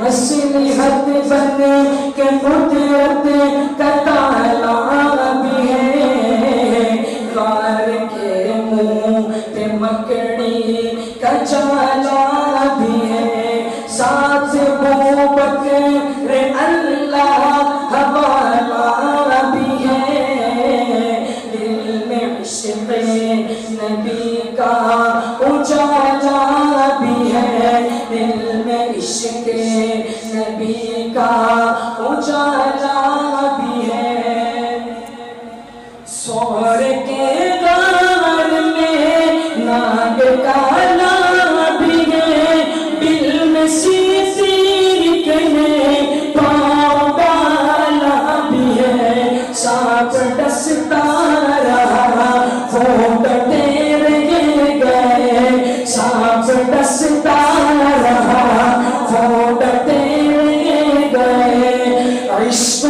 असलियत बन के कुदरत का ताला भी है, गार के मुंह पे मकड़ी का जाला भी है, साथ वो बकरे अल्लाह हवाला भी है, दिल में इश्क़ नबी का उजाला भी है, दिल में इश्क़ नबी का उजाला भी है। सोर के गार में नाग काला भी है, दिल में सीसीर कने पाँव डाला भी है, सांप डसता रहा वो डटे रह गए, सांप डसता रहा वो डटे रह गए। इश्क़